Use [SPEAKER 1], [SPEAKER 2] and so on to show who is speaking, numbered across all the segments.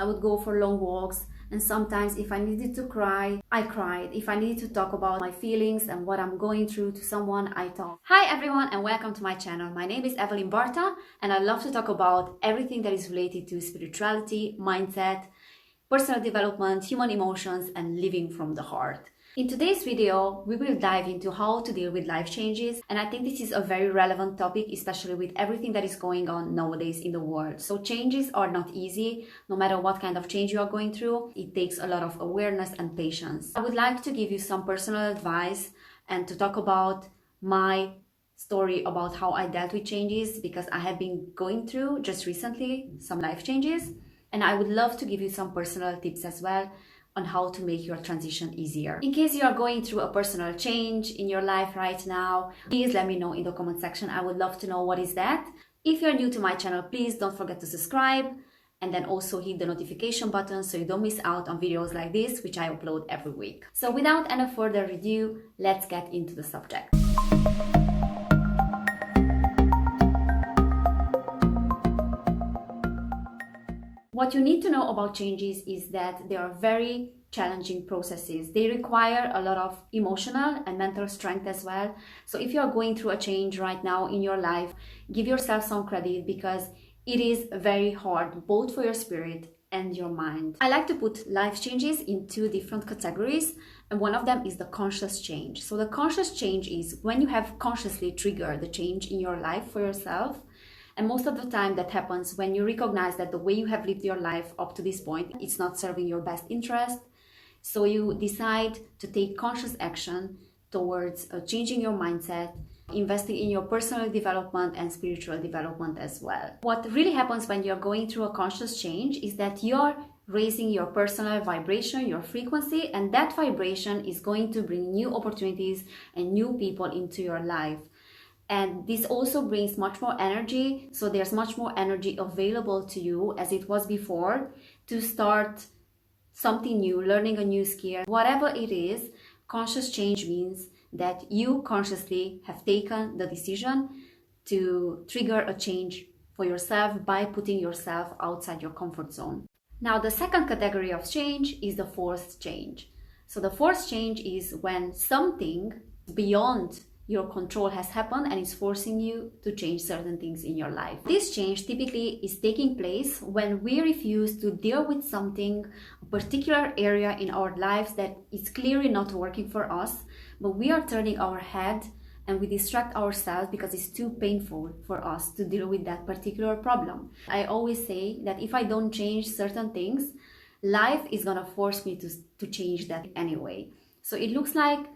[SPEAKER 1] I would go for long walks, and sometimes if I needed to cry, I cried. If I needed to talk about my feelings and what I'm going through to someone, I talked. Hi everyone and welcome to my channel. My name is Evelyn Barta and I love to talk about everything that is related to spirituality, mindset, personal development, human emotions, and living from the heart. In today's video, we will dive into how to deal with life changes, and I think this is a very relevant topic, especially with everything that is going on nowadays in the world. So changes are not easy, no matter what kind of change you are going through. It takes a lot of awareness and patience. I would like to give you some personal advice and to talk about my story about how I dealt with changes, because I have been going through just recently some life changes, and I would love to give you some personal tips as well on how to make your transition easier. In case you are going through a personal change in your life right now, please let me know in the comment section. I would love to know what is that. If you're new to my channel, please don't forget to subscribe and then also hit the notification button so you don't miss out on videos like this, which I upload every week. So without any further ado, let's get into the subject. What you need to know about changes is that they are very challenging processes. They require a lot of emotional and mental strength as well. So if you are going through a change right now in your life, give yourself some credit, because it is very hard both for your spirit and your mind. I like to put life changes in two different categories, and one of them is the conscious change. So the conscious change is when you have consciously triggered the change in your life for yourself. And most of the time that happens when you recognize that the way you have lived your life up to this point, it's not serving your best interest. So you decide to take conscious action towards changing your mindset, investing in your personal development and spiritual development as well. What really happens when you're going through a conscious change is that you're raising your personal vibration, your frequency, and that vibration is going to bring new opportunities and new people into your life. And this also brings much more energy. So there's much more energy available to you as it was before to start something new, learning a new skill. Whatever it is, conscious change means that you consciously have taken the decision to trigger a change for yourself by putting yourself outside your comfort zone. Now, the second category of change is the forced change. So the forced change is when something beyond your control has happened and is forcing you to change certain things in your life. This change typically is taking place when we refuse to deal with something, a particular area in our lives that is clearly not working for us, but we are turning our head and we distract ourselves because it's too painful for us to deal with that particular problem. I always say that if I don't change certain things, life is gonna force me to change that anyway. So it looks like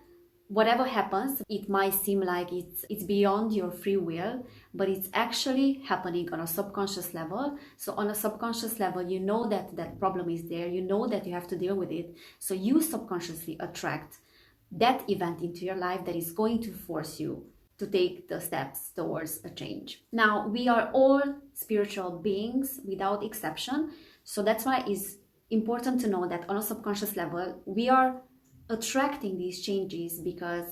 [SPEAKER 1] whatever happens, it might seem like it's beyond your free will, but it's actually happening on a subconscious level. So on a subconscious level, you know that that problem is there, you know that you have to deal with it. So you subconsciously attract that event into your life that is going to force you to take the steps towards a change. Now, we are all spiritual beings without exception. So that's why it's important to know that on a subconscious level, we are attracting these changes because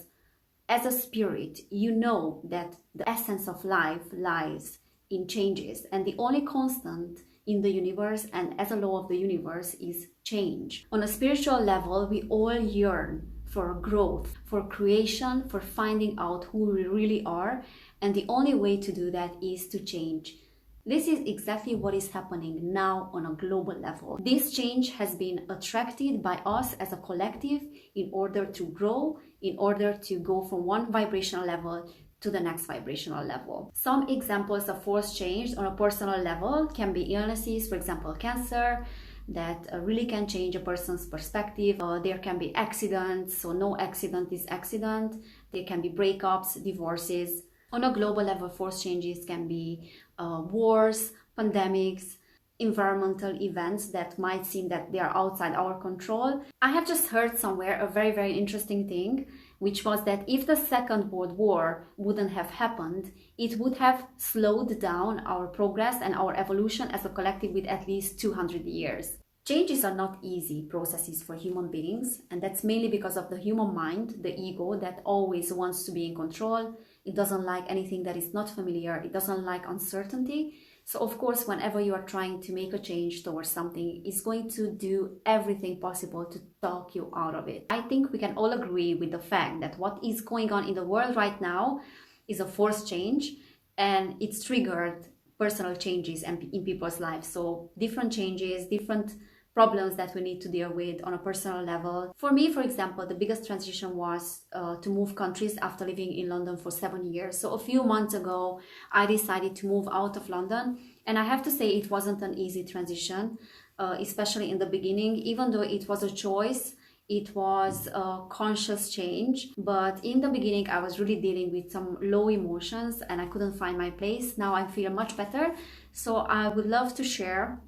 [SPEAKER 1] as a spirit, you know that the essence of life lies in changes, and the only constant in the universe and as a law of the universe is change. On a spiritual level, we all yearn for growth, for creation, for finding out who we really are, and the only way to do that is to change. This is exactly what is happening now on a global level. This change has been attracted by us as a collective in order to grow, in order to go from one vibrational level to the next vibrational level. Some examples of forced change on a personal level can be illnesses, for example, cancer, that really can change a person's perspective. There can be accidents, so no accident is accident. There can be breakups, divorces. On a global level, forced changes can be wars, pandemics, environmental events that might seem that they are outside our control. I have just heard somewhere a very, very interesting thing, which was that if the Second World War wouldn't have happened, it would have slowed down our progress and our evolution as a collective with at least 200 years. Changes are not easy processes for human beings, and that's mainly because of the human mind, the ego, that always wants to be in control. It doesn't like anything that is not familiar. It doesn't like uncertainty. So of course, whenever you are trying to make a change towards something, it's going to do everything possible to talk you out of it. I think we can all agree with the fact that what is going on in the world right now is a forced change, and it's triggered personal changes in people's lives. So different changes, different problems that we need to deal with on a personal level. For me, for example, the biggest transition was to move countries after living in London for 7 years. So a few months ago, I decided to move out of London. And I have to say it wasn't an easy transition, especially in the beginning. Even though it was a choice, it was a conscious change. But in the beginning, I was really dealing with some low emotions and I couldn't find my place. Now I feel much better. So I would love to share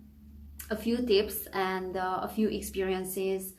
[SPEAKER 1] a few tips and a few experiences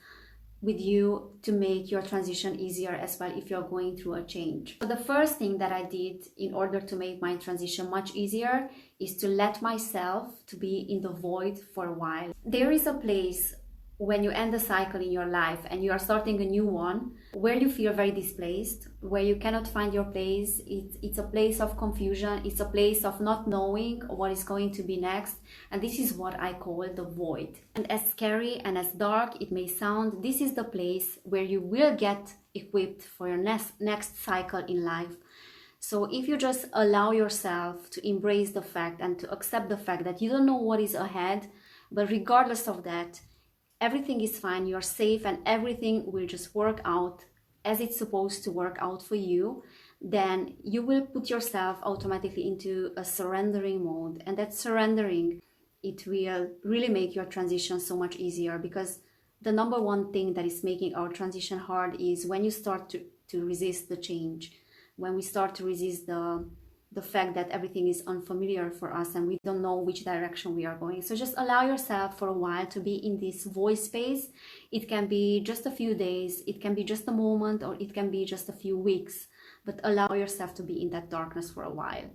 [SPEAKER 1] with you to make your transition easier as well if you're going through a change. So the first thing that I did in order to make my transition much easier is to let myself to be in the void for a while. There is a place when you end a cycle in your life and you are starting a new one where you feel very displaced, where you cannot find your place. It's a place of confusion. It's a place of not knowing what is going to be next. And this is what I call the void. And as scary and as dark it may sound, this is the place where you will get equipped for your next cycle in life. So if you just allow yourself to embrace the fact and to accept the fact that you don't know what is ahead, but regardless of that, everything is fine, you're safe, and everything will just work out as it's supposed to work out for you, then you will put yourself automatically into a surrendering mode. And that surrendering, it will really make your transition so much easier, because the number one thing that is making our transition hard is when you start to resist the change, when we start to resist the fact that everything is unfamiliar for us and we don't know which direction we are going. So just allow yourself for a while to be in this void space. It can be just a few days, it can be just a moment, or it can be just a few weeks, but allow yourself to be in that darkness for a while.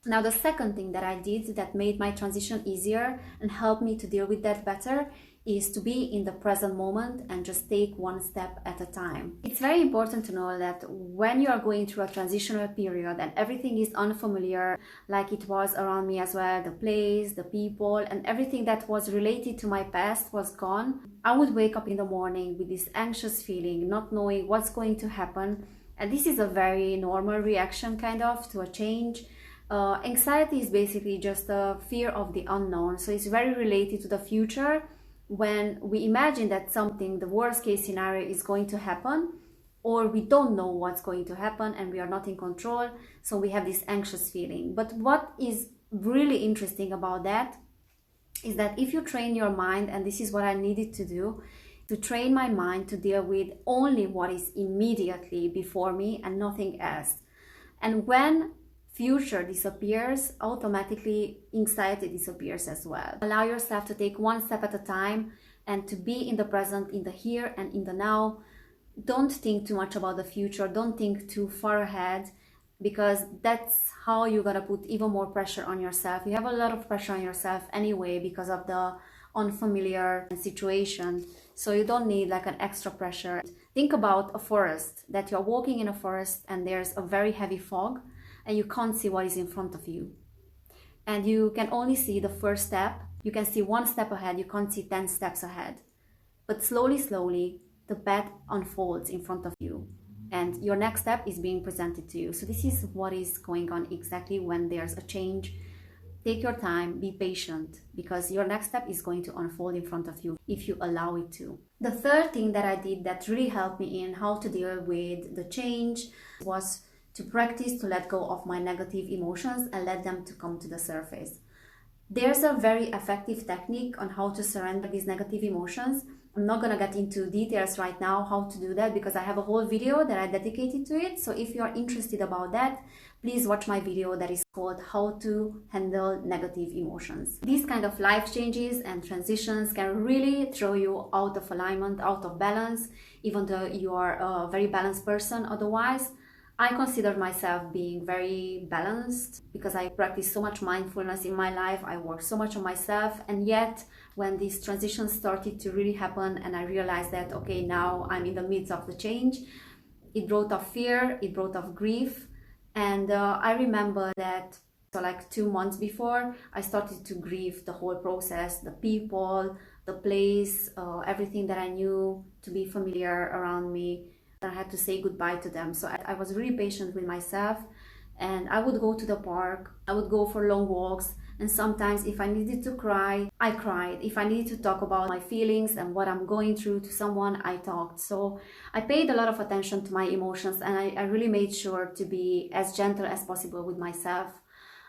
[SPEAKER 1] Now, the second thing that I did that made my transition easier and helped me to deal with that better is to be in the present moment and just take one step at a time. It's very important to know that when you are going through a transitional period and everything is unfamiliar, like it was around me as well, the place, the people, and everything that was related to my past was gone, I would wake up in the morning with this anxious feeling, not knowing what's going to happen. And this is a very normal reaction kind of to a change. Anxiety is basically just a fear of the unknown. So it's very related to the future. When we imagine that something, the worst case scenario, is going to happen, or we don't know what's going to happen and we are not in control, so we have this anxious feeling. But what is really interesting about that is that if you train your mind, and this is what I needed to do, to train my mind to deal with only what is immediately before me and nothing else. And when future disappears, automatically anxiety disappears as well. Allow yourself to take one step at a time and to be in the present, in the here and in the now. Don't think too much about the future. Don't think too far ahead, because that's how you're gonna put even more pressure on yourself. You have a lot of pressure on yourself anyway because of the unfamiliar situation. So you don't need like an extra pressure. Think about a forest, that you're walking in a forest and there's a very heavy fog, and you can't see what is in front of you. And you can only see the first step. You can see one step ahead, you can't see 10 steps ahead. But slowly, the path unfolds in front of you. And your next step is being presented to you. So this is what is going on exactly when there's a change. Take your time, be patient, because your next step is going to unfold in front of you if you allow it to. The third thing that I did that really helped me in how to deal with the change was to practice to let go of my negative emotions and let them to come to the surface. There's a very effective technique on how to surrender these negative emotions. I'm not gonna get into details right now how to do that, because I have a whole video that I dedicated to it. So if you're interested about that, please watch my video that is called How to Handle Negative Emotions. These kind of life changes and transitions can really throw you out of alignment, out of balance, even though you are a very balanced person otherwise. I consider myself being very balanced because I practice so much mindfulness in my life. I work so much on myself, and yet when this transition started to really happen and I realized that, okay, now I'm in the midst of the change, it brought up fear, it brought up grief. And I remember that So like 2 months before, I started to grieve the whole process, the people, the place, everything that I knew to be familiar around me. I had to say goodbye to them. So I was really patient with myself, and I would go to the park, I would go for long walks, and sometimes if I needed to cry, I cried. If I needed to talk about my feelings and what I'm going through to someone, I talked. So I paid a lot of attention to my emotions, and I really made sure to be as gentle as possible with myself.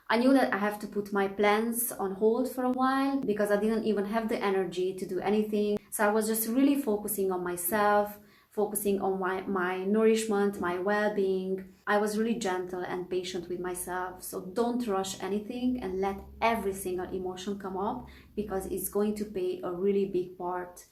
[SPEAKER 1] I knew that I have to put my plans on hold for a while because I didn't even have the energy to do anything. So I was just really focusing on myself, focusing on my nourishment, my well-being. I was really gentle and patient with myself. So don't rush anything and let every single emotion come up, because it's going to play a really big part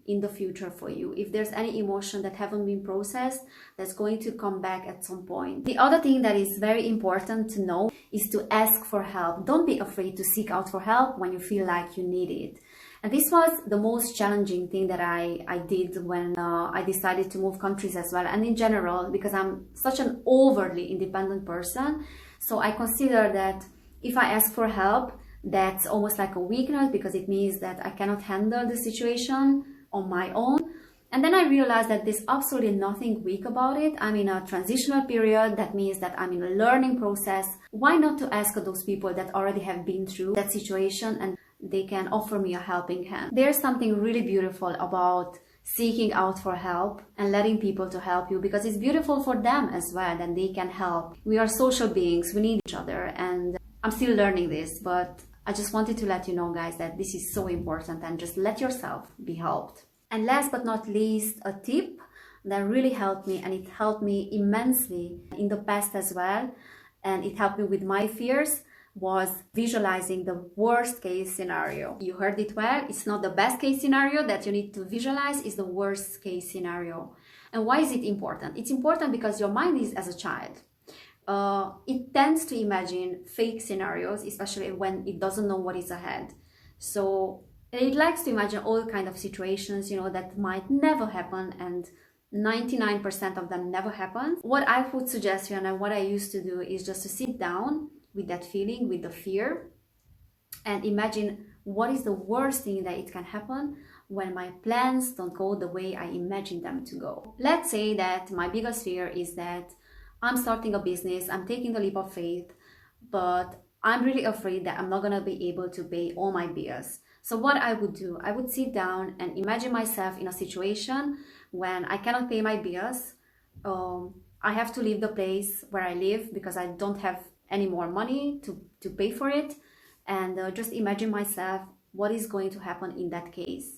[SPEAKER 1] in the future for you. If there's any emotion that haven't been processed, that's going to come back at some point. The other thing that is very important to know is to ask for help. Don't be afraid to seek out for help when you feel like you need it. And this was the most challenging thing that I did when I decided to move countries as well, and in general, because I'm such an overly independent person. So I consider that if I ask for help, that's almost like a weakness, because it means that I cannot handle the situation on my own. And then I realized that there's absolutely nothing weak about it. I'm in a transitional period. That means that I'm in a learning process. Why not to ask those people that already have been through that situation, and they can offer me a helping hand. There's something really beautiful about seeking out for help and letting people to help you, because it's beautiful for them as well, and they can help. We are social beings. We need each other, and I'm still learning this, but I just wanted to let you know, guys, that this is so important, and just let yourself be helped. And last but not least, a tip that really helped me, and it helped me immensely in the past as well, and it helped me with my fears, was visualizing the worst case scenario. You heard it well. It's not the best case scenario that you need to visualize, it's the worst case scenario. And why is it important? It's important because your mind is as a child. It tends to imagine fake scenarios, especially when it doesn't know what is ahead. So it likes to imagine all kind of situations, that might never happen, and 99% of them never happen. What I would suggest you, and what I used to do, is just to sit down with that feeling, with the fear, and imagine what is the worst thing that it can happen when my plans don't go the way I imagine them to go. Let's say that my biggest fear is that I'm starting a business, I'm taking the leap of faith, but I'm really afraid that I'm not gonna be able to pay all my bills. So what I would do, I would sit down and imagine myself in a situation when I cannot pay my bills. I have to leave the place where I live because I don't have any more money to pay for it. And just imagine myself what is going to happen in that case.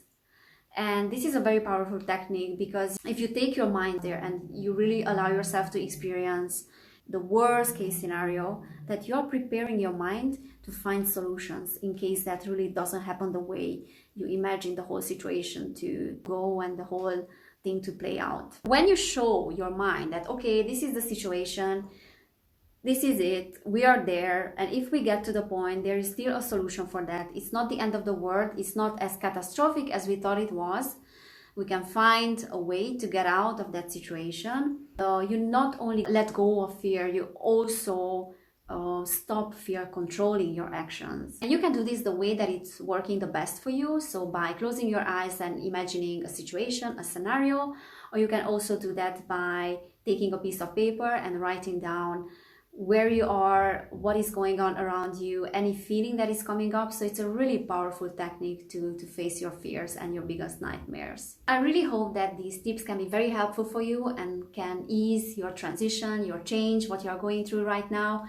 [SPEAKER 1] And this is a very powerful technique, because if you take your mind there and you really allow yourself to experience the worst case scenario, that you're preparing your mind to find solutions in case that really doesn't happen the way you imagine the whole situation to go and the whole thing to play out. When you show your mind that, okay, this is the situation, this is it, we are there, and if we get to the point, there is still a solution for that. It's not the end of the world. It's not as catastrophic as we thought it was. We can find a way to get out of that situation. You not only let go of fear, you also stop fear controlling your actions. And you can do this the way that it's working the best for you. So by closing your eyes and imagining a situation, a scenario, or you can also do that by taking a piece of paper and writing down where you are, what is going on around you, any feeling that is coming up. So it's a really powerful technique to face your fears and your biggest nightmares. I really hope that these tips can be very helpful for you and can ease your transition, your change, what you are going through right now.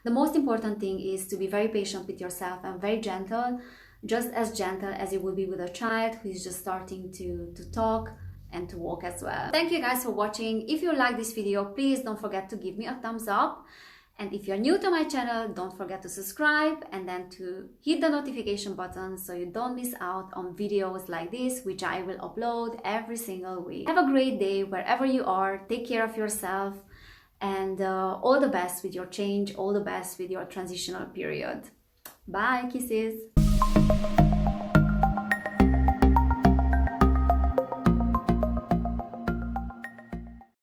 [SPEAKER 1] The most important thing is to be very patient with yourself and very gentle, just as gentle as you would be with a child who is just starting to talk and to walk as well. Thank you guys for watching. If you like this video, please don't forget to give me a thumbs up. And if you're new to my channel, don't forget to subscribe and then to hit the notification button so you don't miss out on videos like this, which I will upload every single week. Have a great day wherever you are. Take care of yourself, and all the best with your change, all the best with your transitional period. Bye, kisses.